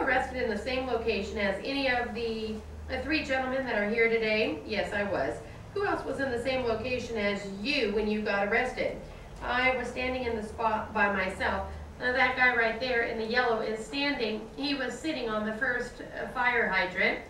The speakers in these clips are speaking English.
arrested in the same location as any of the three gentlemen that are here today? Yes, I was. Who else was in the same location as you when you got arrested? I was standing in the spot by myself. That guy right there in the yellow is standing. He was sitting on the first fire hydrant,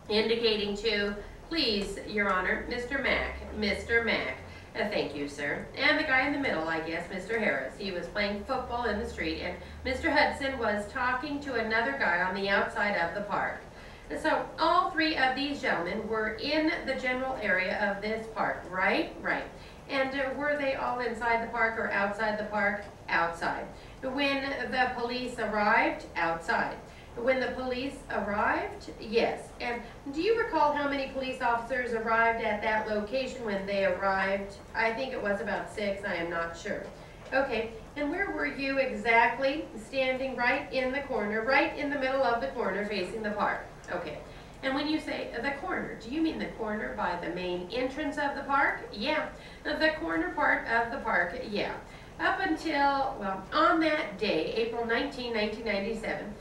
indicating to, please, Your Honor, Mr. Mack, Mr. Mack. Thank you, sir. And the guy in the middle, I guess, Mr. Harris. He was playing football in the street, and Mr. Hudson was talking to another guy on the outside of the park. And so all three of these gentlemen were in the general area of this park, right? Right. And were they all inside the park or outside the park? Outside. When the police arrived? Outside. When the police arrived? Yes. And do you recall how many police officers arrived at that location when they arrived? I think it was about 6. I am not sure. Okay. And where were you exactly? Standing right in the corner, right in the middle of the corner facing the park. Okay. And when you say the corner, do you mean the corner by the main entrance of the park? Yeah. The corner part of the park, yeah. Up until, well, on that day, April 19, 1997,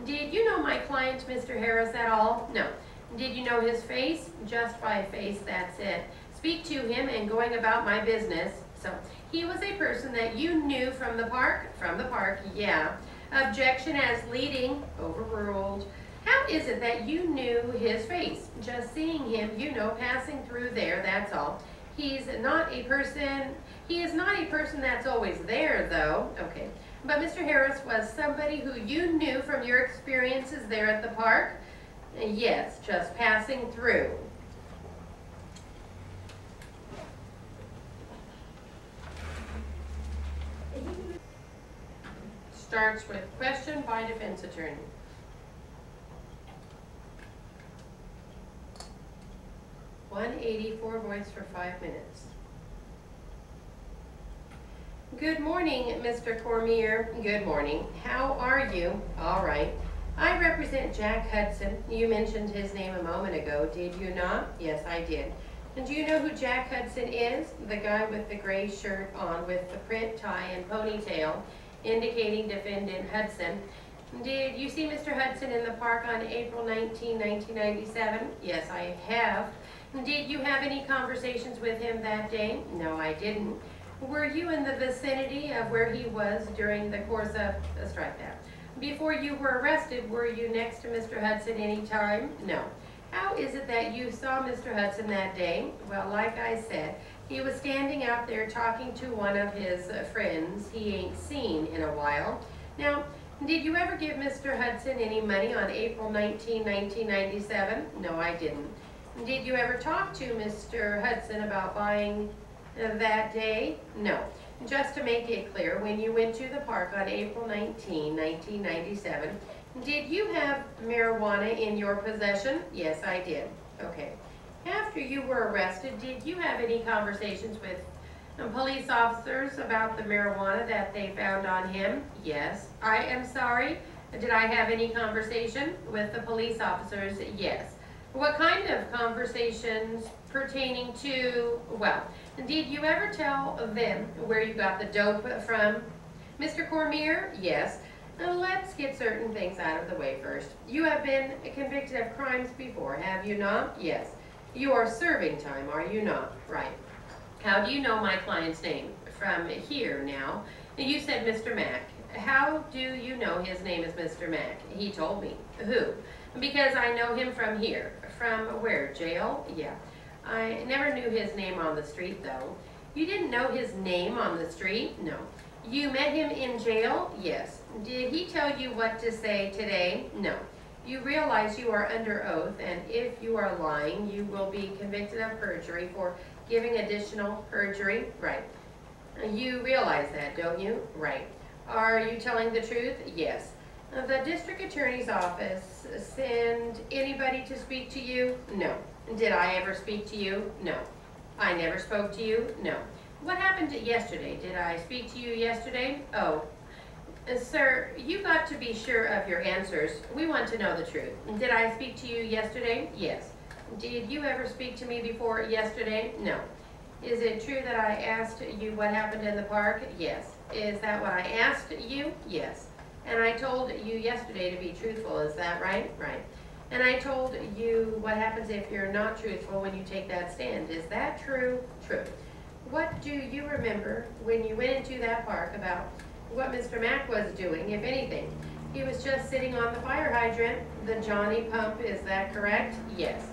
did you know my client, Mr. Harris, at all? No. Did you know his face? Just by face, that's it. Speak to him and going about my business. So, he was a person that you knew from the park? From the park, yeah. Objection as leading, overruled. How is it that you knew his face? Just seeing him, you know, passing through there, that's all. He is not a person that's always there, though. Okay. But Mr. Harris was somebody who you knew from your experiences there at the park? Yes, just passing through. Starts with question by defense attorney. $184 voice for 5 minutes. Good morning, Mr. Cormier. Good morning. How are you? All right. I represent Jack Hudson. You mentioned his name a moment ago, did you not? Yes, I did. And do you know who Jack Hudson is? The guy with the gray shirt on with the print tie and ponytail, indicating defendant Hudson. Did you see Mr. Hudson in the park on April 19, 1997? Yes, I have. Did you have any conversations with him that day? No, I didn't. Were you in the vicinity of where he was during the course of, strike that. Before you were arrested, were you next to Mr. Hudson any time? No. How is it that you saw Mr. Hudson that day? Well, like I said, he was standing out there talking to one of his friends he ain't seen in a while. Now, did you ever give Mr. Hudson any money on April 19, 1997? No, I didn't. Did you ever talk to Mr. Hudson about buying that day? No. Just to make it clear, when you went to the park on April 19, 1997, did you have marijuana in your possession? Yes, I did. Okay. After you were arrested, did you have any conversations with police officers about the marijuana that they found on him? Yes. I am sorry. Did I have any conversation with the police officers? Yes. What kind of conversations pertaining to, well, did you ever tell them where you got the dope from? Mr. Cormier? Yes. Now let's get certain things out of the way first. You have been convicted of crimes before, have you not? Yes. You are serving time, are you not? Right. How do you know my client's name? From here now. You said Mr. Mack. How do you know his name is Mr. Mack? He told me. Who? Because I know him from here. From where? Jail? Yeah. I never knew his name on the street, though. You didn't know his name on the street? No. You met him in jail? Yes. Did he tell you what to say today? No. You realize you are under oath, and if you are lying, you will be convicted of perjury for giving additional perjury? Right. You realize that, don't you? Right. Are you telling the truth? Yes. The district attorney's office send anybody to speak to you? No. Did I ever speak to you? No. I never spoke to you? No. What happened yesterday? Did I speak to you yesterday? Oh. Sir, you got to be sure of your answers. We want to know the truth. Did I speak to you yesterday? Yes. Did you ever speak to me before yesterday? No. Is it true that I asked you what happened in the park? Yes. Is that what I asked you? Yes. And I told you yesterday to be truthful, is that right? Right. And I told you what happens if you're not truthful when you take that stand. Is that true? True. What do you remember when you went into that park about what Mr. Mack was doing, if anything? He was just sitting on the fire hydrant, the Johnny pump, is that correct? Yes.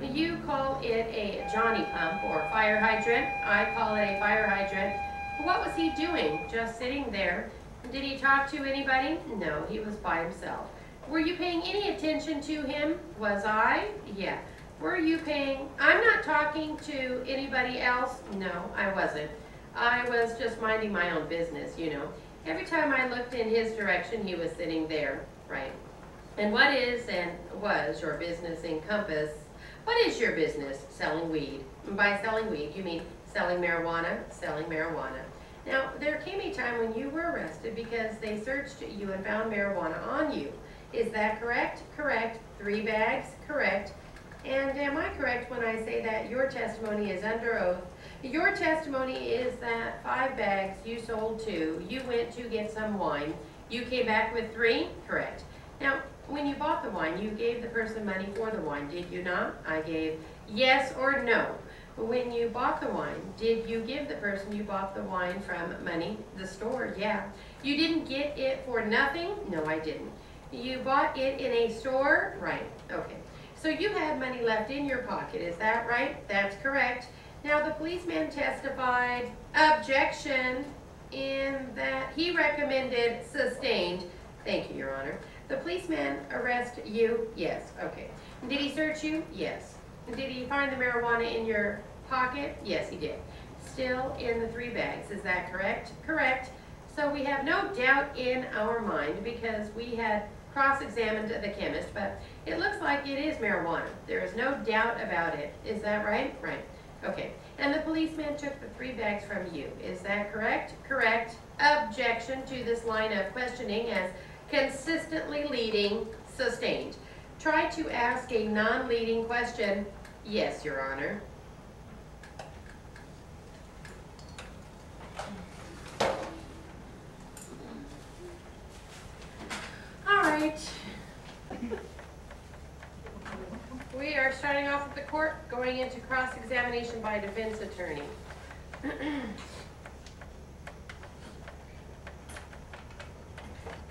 You call it a Johnny pump or fire hydrant. I call it a fire hydrant. What was he doing? Just sitting there. Did he talk to anybody? No, he was by himself. Were you paying any attention to him? Was I? Yeah. Were you paying? I'm not talking to anybody else. No, I wasn't. I was just minding my own business, you know. Every time I looked in his direction, he was sitting there, right? And what is and was your business encompass? What is your business? Selling weed. And by selling weed, you mean selling marijuana? Selling marijuana. Now, there came a time when you were arrested because they searched you and found marijuana on you. Is that correct? Correct. 3 bags? Correct. And am I correct when I say that your testimony is under oath? Your testimony is that 5 bags, you sold 2, you went to get some wine, you came back with 3? Correct. Now, when you bought the wine, you gave the person money for the wine, did you not? I gave yes or no. When you bought the wine, did you give the person you bought the wine from money? The store, yeah. You didn't get it for nothing? No, I didn't. You bought it in a store? Right, okay. So you had money left in your pocket, is that right? That's correct. Now the policeman testified objection in that he recommended sustained. Thank you, Your Honor. The policeman arrest you? Yes, okay. Did he search you? Yes. Did he find the marijuana in your pocket? Yes, he did. Still in the 3 bags, is that correct? Correct. So we have no doubt in our mind because we had cross-examined the chemist, but it looks like it is marijuana. There is no doubt about it. Is that right? Right. Okay. And the policeman took the 3 bags from you. Is that correct? Correct. Objection to this line of questioning as consistently leading, sustained. Try to ask a non-leading question. Yes, Your Honor. All right. We are starting off with the court, going into cross-examination by defense attorney.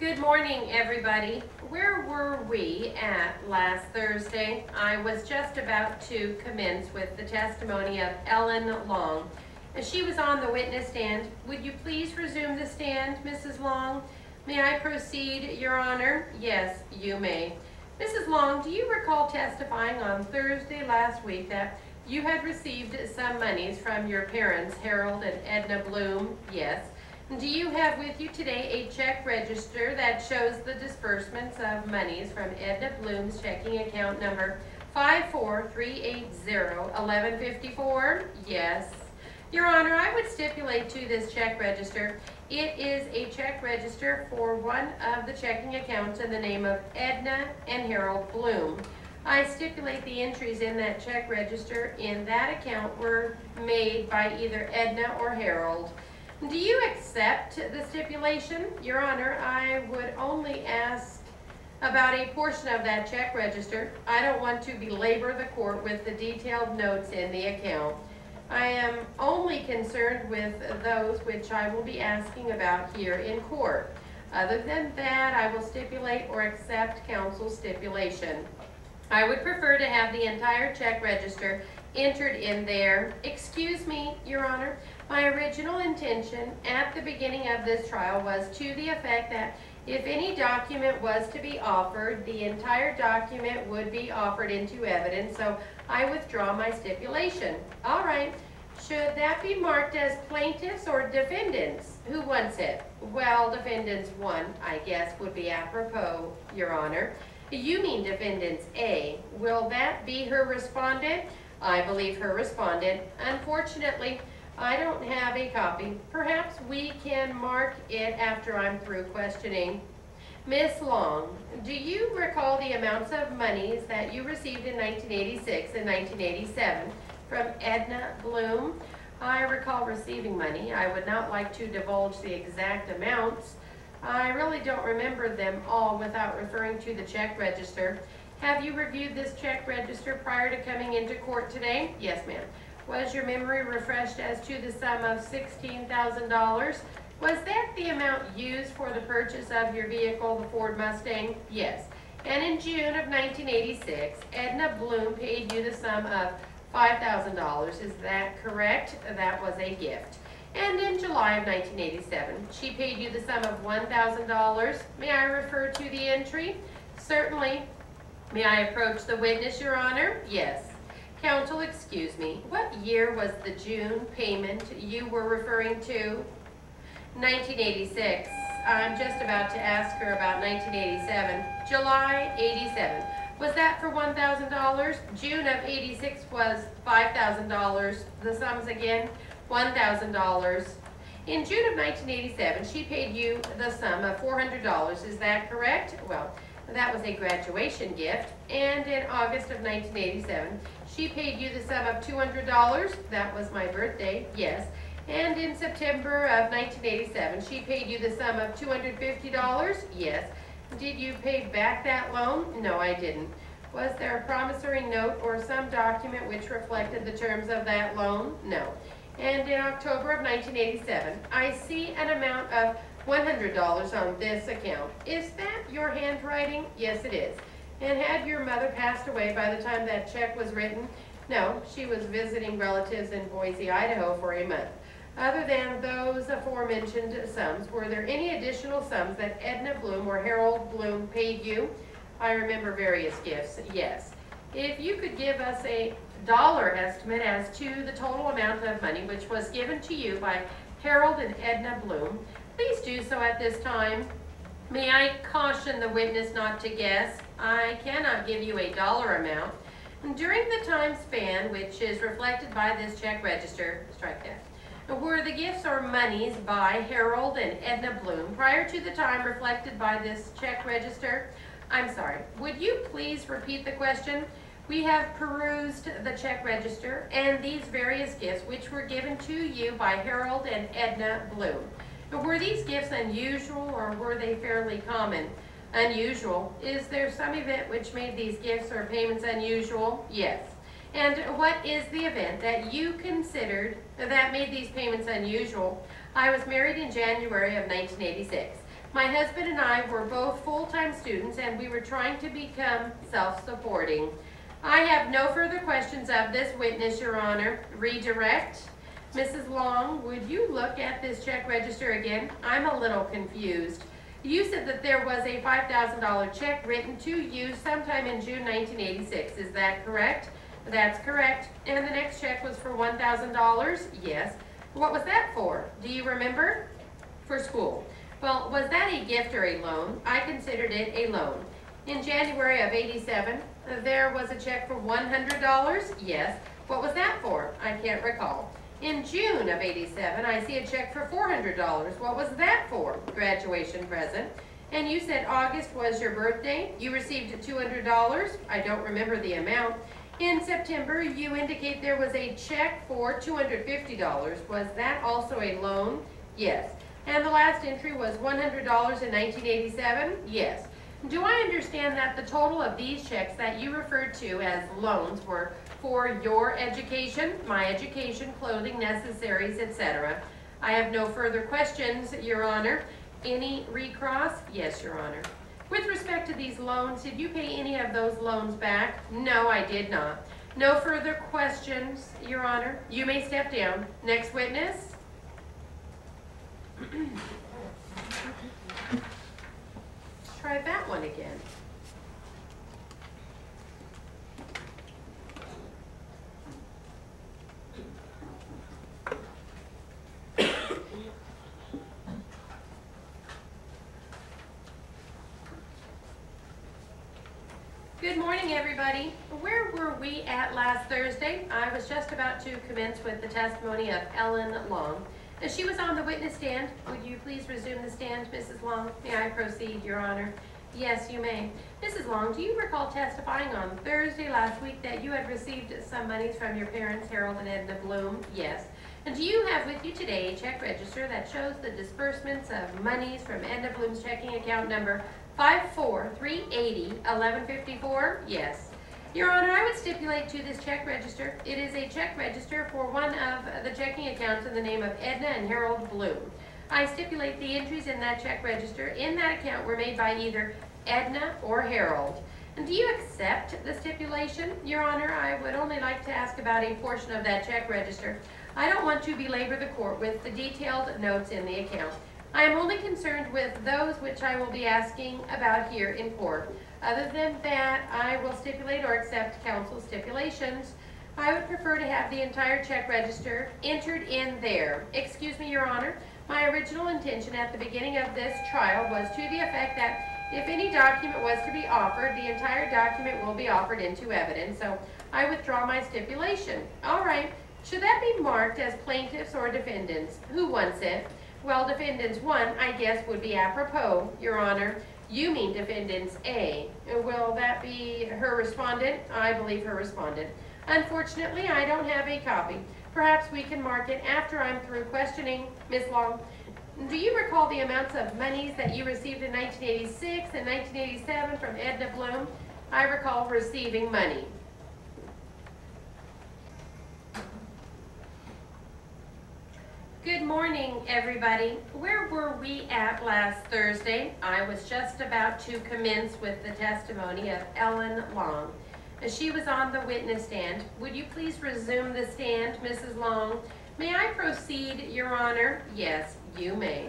Good morning, everybody. Where were we at last Thursday? I was just about to commence with the testimony of Ellen Long. She was on the witness stand. Would you please resume the stand, Mrs. Long? May I proceed, Your Honor? Yes, you may. Mrs. Long, do you recall testifying on Thursday last week that you had received some monies from your parents, Harold and Edna Bloom? Yes. Do you have with you today a check register that shows the disbursements of monies from Edna Bloom's checking account number 543801154? Yes. Your Honor, I would stipulate to this check register, it is a check register for one of the checking accounts in the name of Edna and Harold Bloom. I stipulate the entries in that check register in that account were made by either Edna or Harold. Do you accept the stipulation? Your Honor, I would only ask about a portion of that check register. I don't want to belabor the court with the detailed notes in the account. I am only concerned with those which I will be asking about here in court. Other than that, I will stipulate or accept counsel's stipulation. I would prefer to have the entire check register entered in there. Excuse me, Your Honor. My original intention at the beginning of this trial was to the effect that if any document was to be offered, the entire document would be offered into evidence, so I withdraw my stipulation. All right. Should that be marked as plaintiffs or defendants? Who wants it? Well, defendants 1, I guess, would be apropos, Your Honor. You mean defendants A. Will that be her respondent? I believe her respondent. Unfortunately, I don't have a copy. Perhaps we can mark it after I'm through questioning. Miss Long, do you recall the amounts of monies that you received in 1986 and 1987 from Edna Bloom? I recall receiving money. I would not like to divulge the exact amounts. I really don't remember them all without referring to the check register. Have you reviewed this check register prior to coming into court today? Yes, ma'am. Was your memory refreshed as to the sum of $16,000? Was that the amount used for the purchase of your vehicle, the Ford Mustang? Yes. And in June of 1986, Edna Bloom paid you the sum of $5,000. Is that correct? That was a gift. And in July of 1987, she paid you the sum of $1,000. May I refer to the entry? Certainly. May I approach the witness, Your Honor? Yes. Counsel, excuse me. What year was the June payment you were referring to? 1986. I'm just about to ask her about 1987. July 87. Was that for $1,000? June of 86 was $5,000. The sums again, $1,000. In June of 1987, she paid you the sum of $400. Is that correct? Well, that was a graduation gift. And in August of 1987, she paid you the sum of $200. That was my birthday, yes. And in September of 1987, she paid you the sum of $250? Yes. Did you pay back that loan? No, I didn't. Was there a promissory note or some document which reflected the terms of that loan? No. And in October of 1987, I see an amount of $100 on this account. Is that your handwriting? Yes, it is. And had your mother passed away by the time that check was written? No, she was visiting relatives in Boise, Idaho for a month. Other than those aforementioned sums, were there any additional sums that Edna Bloom or Harold Bloom paid you? I remember various gifts, yes. If you could give us a dollar estimate as to the total amount of money which was given to you by Harold and Edna Bloom, please do so at this time. May I caution the witness not to guess? I cannot give you a dollar amount. During the time span which is reflected by this check register, strike that, were the gifts or monies by Harold and Edna Bloom prior to the time reflected by this check register? I'm sorry, would you please repeat the question? We have perused the check register and these various gifts which were given to you by Harold and Edna Bloom. Were these gifts unusual or were they fairly common? Unusual. Is there some event which made these gifts or payments unusual? Yes. And what is the event that you considered that made these payments unusual? I was married in January of 1986. My husband and I were both full-time students and we were trying to become self-supporting. I have no further questions of this witness, Your Honor. Redirect. Mrs. Long, would you look at this check register again? I'm a little confused. You said that there was a $5,000 check written to you sometime in June 1986. Is that correct? That's correct. And the next check was for $1,000? Yes. What was that for? Do you remember? For school. Well, was that a gift or a loan? I considered it a loan. In January of 87, there was a check for $100? Yes. What was that for? I can't recall. In June of 87, I see a check for $400. What was that for? Graduation present. And you said August was your birthday. You received $200. I don't remember the amount. In September, you indicate there was a check for $250. Was that also a loan? Yes. And the last entry was $100 in 1987? Yes. Do I understand that the total of these checks that you referred to as loans were for your education, my education, clothing, necessaries, etc.? I have no further questions, Your Honor. Any recross? Yes, Your Honor. With respect to these loans, did you pay any of those loans back? No, I did not. No further questions, Your Honor. You may step down. Next witness. Try that one again. Good morning, everybody. Where were we at last Thursday? I was just about to commence with the testimony of Ellen Long. As she was on the witness stand, would you please resume the stand, Mrs. Long? May I proceed, Your Honor? Yes, you may. Mrs. Long, do you recall testifying on Thursday last week that you had received some monies from your parents, Harold and Edna Bloom? Yes. And do you have with you today a check register that shows the disbursements of monies from Edna Bloom's checking account number 543801154? Yes. Your Honor, I would stipulate to this check register, it is a check register for one of the checking accounts in the name of Edna and Harold Bloom. I stipulate the entries in that check register in that account were made by either Edna or Harold. And do you accept the stipulation? Your Honor, I would only like to ask about a portion of that check register. I don't want to belabor the court with the detailed notes in the account. I am only concerned with those which I will be asking about here in court. Other than that, I will stipulate or accept counsel's stipulations. I would prefer to have the entire check register entered in there. Excuse me, Your Honor. My original intention at the beginning of this trial was to the effect that if any document was to be offered, the entire document will be offered into evidence. So I withdraw my stipulation. All right. Should that be marked as plaintiffs or defendants? Who wants it? Well, defendants 1, I guess, would be apropos, Your Honor. You mean defendants A. Will that be her respondent? I believe her respondent. Unfortunately, I don't have a copy. Perhaps we can mark it after I'm through questioning. Ms. Long, do you recall the amounts of monies that you received in 1986 and 1987 from Edna Bloom? I recall receiving money. Good morning, everybody. Where were we at last Thursday? I was just about to commence with the testimony of Ellen Long. She was on the witness stand. Would you please resume the stand, Mrs. Long? May I proceed, Your Honor? Yes, you may.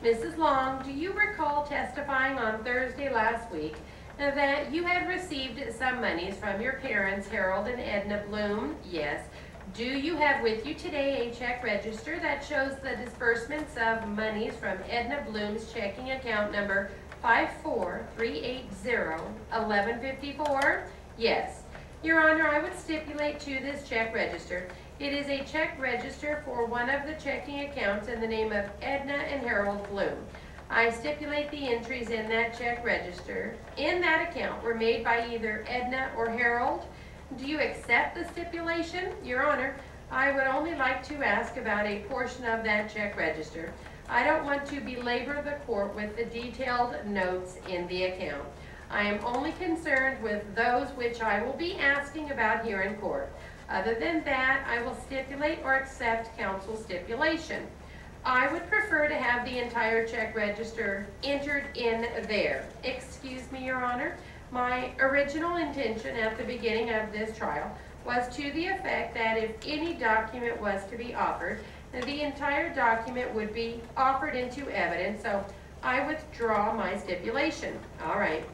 Mrs. Long, do you recall testifying on Thursday last week that you had received some monies from your parents, Harold and Edna Bloom? Yes. Do you have with you today a check register that shows the disbursements of monies from Edna Bloom's checking account number 543801154? Yes. Your Honor, I would stipulate to this check register. It is a check register for one of the checking accounts in the name of Edna and Harold Bloom. I stipulate the entries in that check register in that account were made by either Edna or Harold. Do you accept the stipulation? Your Honor, I would only like to ask about a portion of that check register. I don't want to belabor the court with the detailed notes in the account. I am only concerned with those which I will be asking about here in court. Other than that, I will stipulate or accept counsel's stipulation. I would prefer to have the entire check register entered in there. Excuse me, Your Honor. My original intention at the beginning of this trial was to the effect that if any document was to be offered, the entire document would be offered into evidence, so I withdraw my stipulation. All right.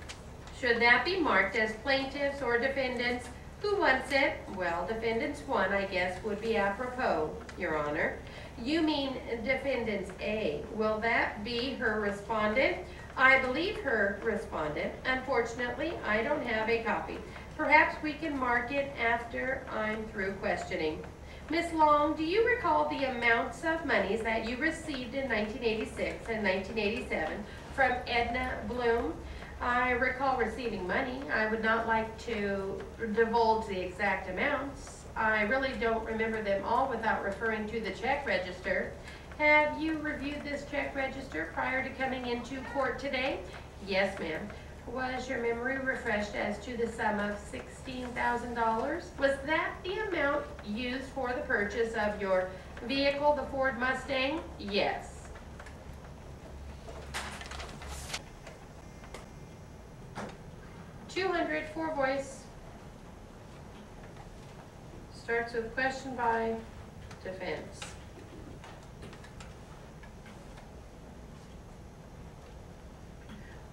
Should that be marked as plaintiffs or defendants? Who wants it? Well, defendants 1, I guess, would be apropos, Your Honor. You mean defendants A. Will that be her respondent? I believe her respondent. Unfortunately, I don't have a copy. Perhaps we can mark it after I'm through questioning. Ms. Long, do you recall the amounts of monies that you received in 1986 and 1987 from Edna Bloom? I recall receiving money. I would not like to divulge the exact amounts. I really don't remember them all without referring to the check register. Have you reviewed this check register prior to coming into court today? Yes, ma'am. Was your memory refreshed as to the sum of $16,000? Was that the amount used for the purchase of your vehicle, the Ford Mustang? Yes. $200 for voice. Starts with question by defense.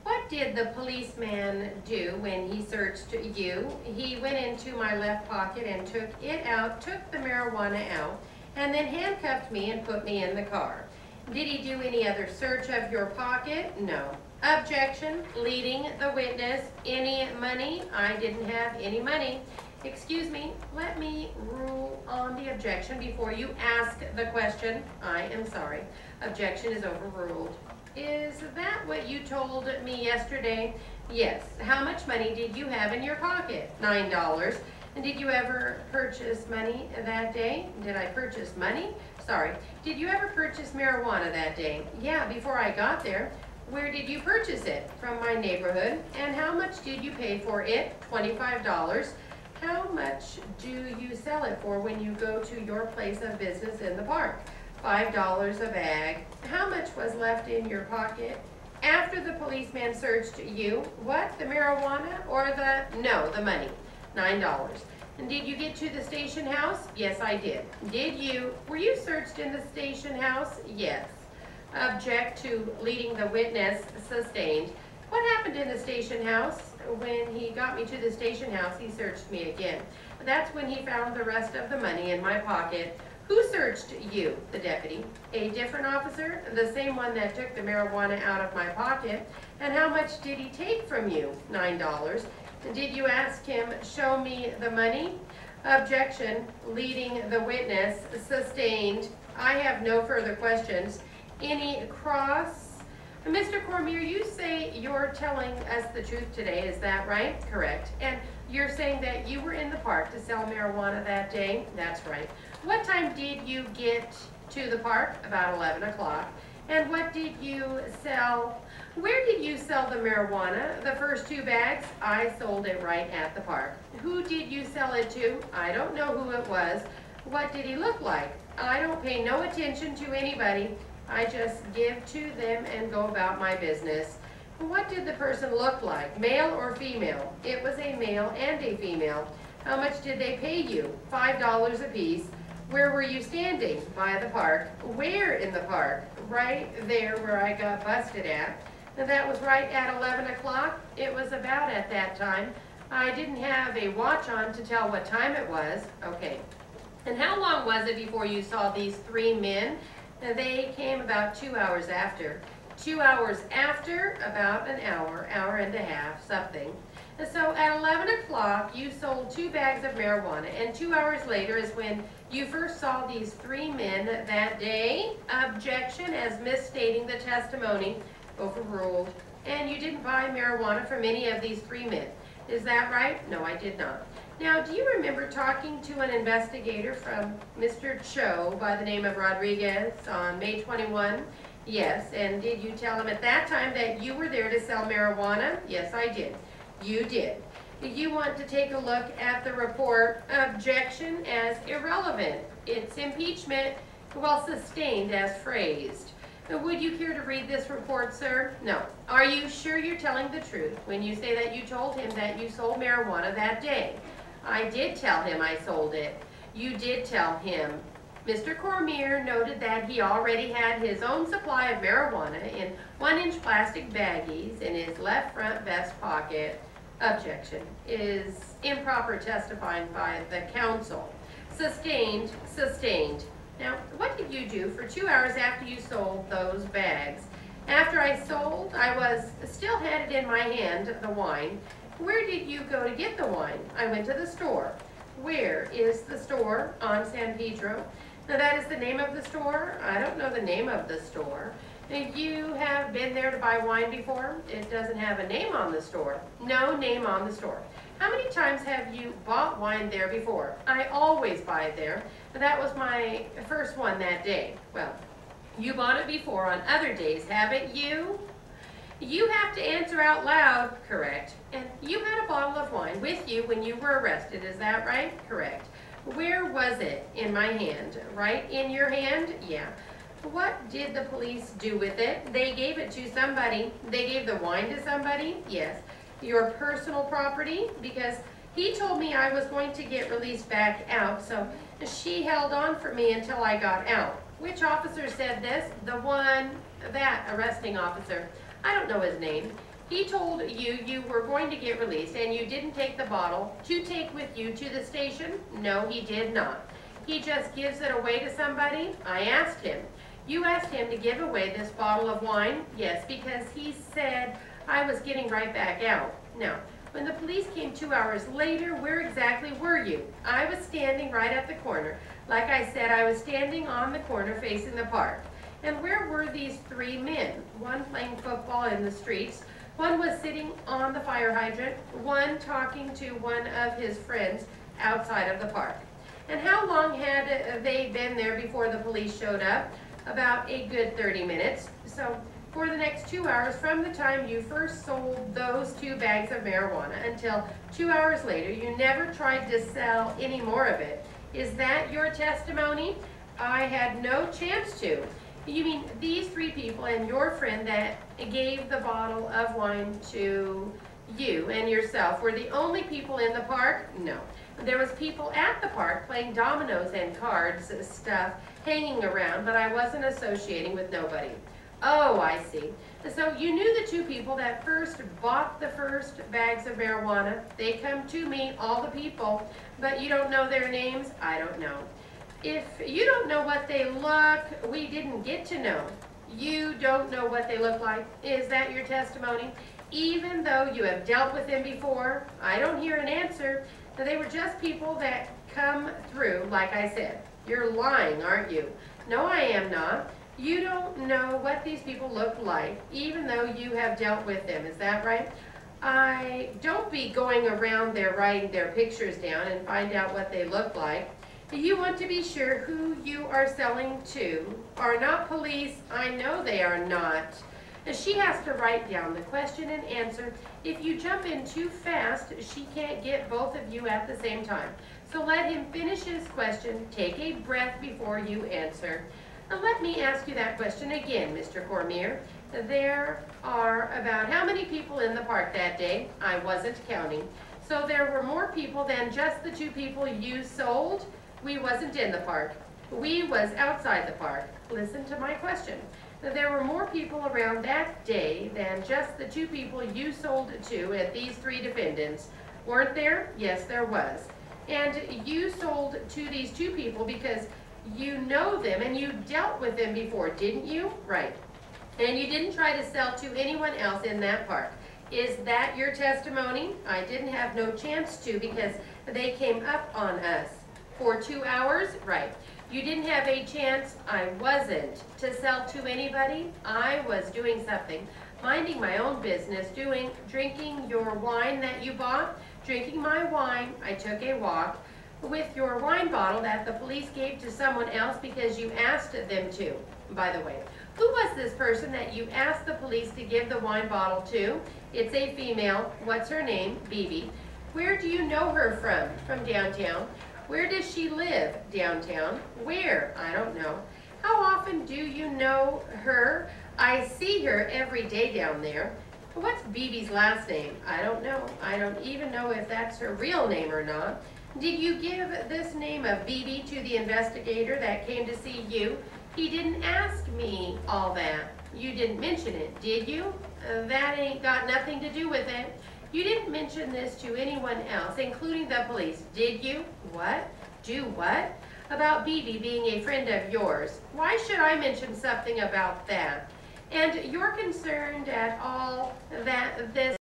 What did the policeman do when he searched you? He went into my left pocket and took it out, took the marijuana out, and then handcuffed me and put me in the car. Did he do any other search of your pocket? No. Objection, leading the witness. Any money? I didn't have any money. Excuse me, let me rule on the objection before you ask the question. I am sorry. Objection is overruled. Is that what you told me yesterday? Yes. How much money did you have in your pocket? $9. And did you ever purchase money that day? Did I purchase money? Sorry. Did you ever purchase marijuana that day? Yeah, before I got there. Where did you purchase it? From my neighborhood. And how much did you pay for it? $25. How much do you sell it for when you go to your place of business in the park? $5 a bag. How much was left in your pocket after the policeman searched you? What, the marijuana or no, the money? $9. And did you get to the station house? Yes, I did. Were you searched in the station house? Yes. Object to leading the witness, sustained. What happened in the station house? When he got me to the station house, he searched me again. That's when he found the rest of the money in my pocket. Who searched you? The deputy. A different officer? The same one that took the marijuana out of my pocket. And how much did he take from you? $9. Did you ask him, show me the money? Objection, leading the witness, sustained. I have no further questions. Any cross? Mr. Cormier, you say you're telling us the truth today, is that right? Correct. And you're saying that you were in the park to sell marijuana that day? That's right. What time did you get to the park? About 11 o'clock. And what did you sell? Where did you sell the marijuana? The first 2 bags? I sold it right at the park. Who did you sell it to? I don't know who it was. What did he look like? I don't pay no attention to anybody. I just give to them and go about my business. What did the person look like? Male or female? It was a male and a female. How much did they pay you? $5 apiece. Where were you standing? By the park. Where in the park? Right there where I got busted at. And that was right at 11 o'clock. It was about at that time. I didn't have a watch on to tell what time it was. Okay. And how long was it before you saw these 3 men? They came about 2 hours after. 2 hours after, about an hour, hour and a half, something. And so at 11 o'clock, you sold 2 bags of marijuana, and 2 hours later is when you first saw these 3 men that day. Objection as misstating the testimony, overruled. And you didn't buy marijuana from any of these 3 men. Is that right? No, I did not. Now, do you remember talking to an investigator from Mr. Cho by the name of Rodriguez on May 21? Yes, and did you tell him at that time that you were there to sell marijuana? Yes, I did. You did. Did you want to take a look at the report? Objection as irrelevant. It's impeachment, well, sustained as phrased. Would you care to read this report, sir? No. Are you sure you're telling the truth when you say that you told him that you sold marijuana that day? I did tell him I sold it. You did tell him. Mr. Cormier noted that he already had his own supply of marijuana in 1-inch plastic baggies in his left front vest pocket. Objection is improper testifying by the counsel. Sustained, sustained. Now, what did you do for 2 hours after you sold those bags? After I sold, I was still had it in my hand, the wine. Where did you go to get the wine? I went to the store. Where is the store? On San Pedro. Now that is the name of the store? I don't know the name of the store. If you have been there to buy wine before, it doesn't have a name on the store. No name on the store. How many times have you bought wine there before? I always buy there. That was my first one that day. Well, you bought it before on other days, haven't you? You have to answer out loud. Correct. And you had a bottle of wine with you when you were arrested, is that right? Correct. Where was it? In my hand. Right in your hand? Yeah. What did the police do with it? They gave it to somebody. They gave the wine to somebody? Yes. Your personal property? Because he told me I was going to get released back out, so she held on for me until I got out. Which officer said this? That arresting officer. I don't know his name. He told you you were going to get released and you didn't take the bottle to take with you to the station? No, he did not. He just gives it away to somebody? I asked him. You asked him to give away this bottle of wine? Yes, because he said I was getting right back out. Now, when the police came 2 hours later, where exactly were you? I was standing right at the corner. Like I said, I was standing on the corner facing the park. And where were these 3 men? One playing football in the streets, one was sitting on the fire hydrant, one talking to one of his friends. outside of the park. And how long had they been there before the police showed up? About a good 30 minutes. So for the next 2 hours from the time you first sold those 2 bags of marijuana until 2 hours later, you never tried to sell any more of it. Is that your testimony? I had no chance to. You mean these 3 people and your friend that gave the bottle of wine to you and yourself were the only people in the park? No. There was people at the park playing dominoes and cards stuff hanging around, but I wasn't associating with nobody. Oh, I see. So you knew the 2 people that first bought the first bags of marijuana. They come to me, all the people, but you don't know their names? I don't know. If you don't know what they look, we didn't get to know. You don't know what they look like. Is that your testimony? Even though you have dealt with them before? I don't hear an answer. They were just people that come through, like I said. You're lying, aren't you? No, I am not. You don't know what these people look like, even though you have dealt with them. Is that right? Don't be going around there writing their pictures down and find out what they look like. You want to be sure who you are selling to are not police. I know they are not. She has to write down the question and answer. If you jump in too fast, she can't get both of you at the same time. So let him finish his question. Take a breath before you answer. Now let me ask you that question again, Mr. Cormier. There are about how many people in the park that day? I wasn't counting. So there were more people than just the 2 people you sold? We wasn't in the park. We was outside the park. Listen to my question. There were more people around that day than just the 2 people you sold to at these 3 defendants. Weren't there? Yes, there was. And you sold to these 2 people because you know them and you dealt with them before, didn't you? Right. And you didn't try to sell to anyone else in that park. Is that your testimony? I didn't have no chance to because they came up on us. For 2 hours? Right. You didn't have a chance? I wasn't. To sell to anybody? I was doing something. Minding my own business, drinking your wine that you bought, drinking my wine. I took a walk with your wine bottle that the police gave to someone else because you asked them to. By the way, who was this person that you asked the police to give the wine bottle to? It's a female. What's her name? Bibi. Where do you know her from? From downtown. Where does she live? Downtown. Where? I don't know. How often do you know her? I see her every day down there. What's Bibi's last name? I don't know. I don't even know if that's her real name or not. Did you give this name of Bibi to the investigator that came to see you? He didn't ask me all that. You didn't mention it, did you? That ain't got nothing to do with it. You didn't mention this to anyone else, including the police, did you? What? Do what? About Bibi being a friend of yours. Why should I mention something about that? And you're concerned at all that this